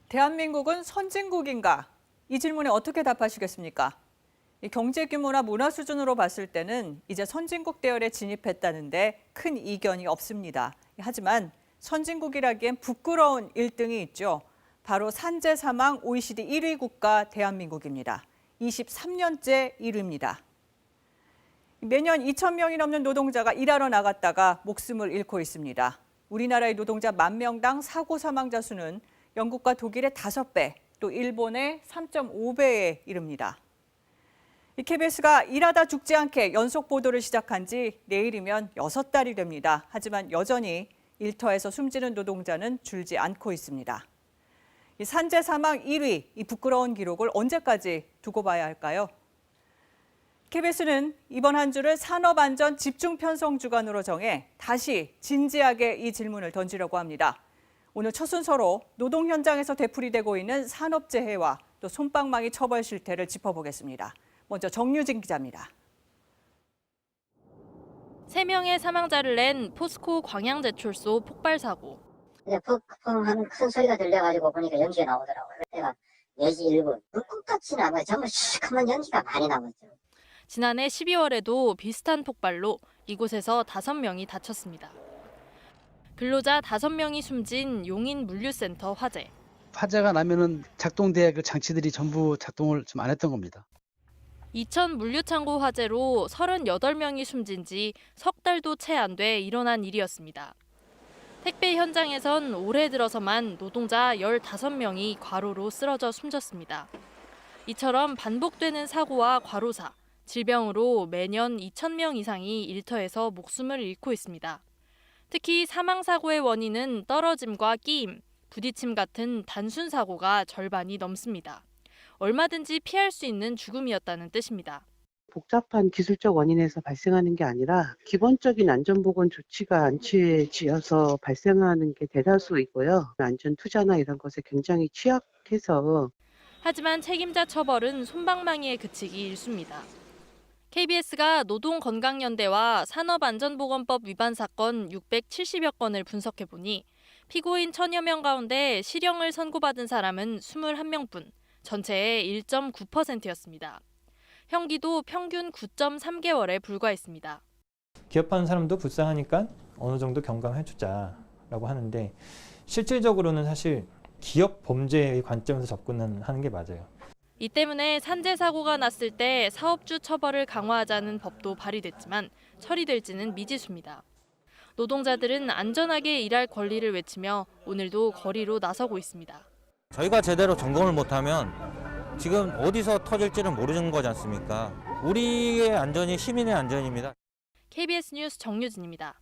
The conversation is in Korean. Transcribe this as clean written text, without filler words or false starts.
대한민국은 선진국인가? 이 질문에 어떻게 답하시겠습니까? 경제 규모나 문화 수준으로 봤을 때는 이제 선진국 대열에 진입했다는데 큰 이견이 없습니다. 하지만 선진국이라기엔 부끄러운 1등이 있죠. 바로 산재 사망 OECD 1위 국가 대한민국입니다. 23년째 1위입니다. 매년 2,000명이 넘는 노동자가 일하러 나갔다가 목숨을 잃고 있습니다. 우리나라의 노동자 10,000명당 사고 사망자 수는 영국과 독일의 5배, 또 일본의 3.5배에 이릅니다. KBS가 일하다 죽지 않게 연속 보도를 시작한 지 내일이면 6달이 됩니다. 하지만 여전히 일터에서 숨지는 노동자는 줄지 않고 있습니다. 산재 사망 1위, 이 부끄러운 기록을 언제까지 두고 봐야 할까요? KBS는 이번 한 주를 산업안전 집중 편성 주간으로 정해 다시 진지하게 이 질문을 던지려고 합니다. 오늘 첫 순서로 노동 현장에서 되풀이되고 있는 산업재해와 또 솜방망이 처벌 실태를 짚어보겠습니다. 먼저 정유진 기자입니다. 3명의 사망자를 낸 포스코 광양제철소 폭발 사고. 펑펑 하는 큰 소리가 들려가지고 보니까 연기가 나오더라고요. 그때가 4시 1분. 불꽃같이 나고요. 정말 시커먼 연기가 많이 나오죠. 지난해 12월에도 비슷한 폭발로 이곳에서 5명이 다쳤습니다. 근로자 5명이 숨진 용인 물류센터 화재. 화재가 나면은 작동돼야 그 장치들이 전부 작동을 좀 안 했던 겁니다. 이천 물류창고 화재로 38명이 숨진 지 석 달도 채 안 돼 일어난 일이었습니다. 택배 현장에선 올해 들어서만 노동자 15명이 과로로 쓰러져 숨졌습니다. 이처럼 반복되는 사고와 과로사, 질병으로 매년 2,000명 이상이 일터에서 목숨을 잃고 있습니다. 특히 사망사고의 원인은 떨어짐과 끼임, 부딪힘 같은 단순 사고가 절반이 넘습니다. 얼마든지 피할 수 있는 죽음이었다는 뜻입니다. 복잡한 기술적 원인에서 발생하는 게 아니라 기본적인 안전보건 조치가 안 취해져서 발생하는 게 대다수이고요. 안전 투자나 이런 것에 굉장히 취약해서. 하지만 책임자 처벌은 솜방망이에 그치기 일쑤입니다. KBS가 노동건강연대와 산업안전보건법 위반 사건 670여 건을 분석해보니 피고인 1,000여 명 가운데 실형을 선고받은 사람은 21명뿐, 전체의 1.9%였습니다. 형기도 평균 9.3개월에 불과했습니다. 기업하는 사람도 불쌍하니까 어느 정도 경감해주자라고 하는데 실질적으로는 사실 기업 범죄의 관점에서 접근하는 게 맞아요. 이 때문에 산재 사고가 났을 때 사업주 처벌을 강화하자는 법도 발의됐지만 처리될지는 미지수입니다. 노동자들은 안전하게 일할 권리를 외치며 오늘도 거리로 나서고 있습니다. 저희가 제대로 점검을 못하면 지금 어디서 터질지는 모르는 거지 않습니까? 우리의 안전이 시민의 안전입니다. KBS 뉴스 정유진입니다.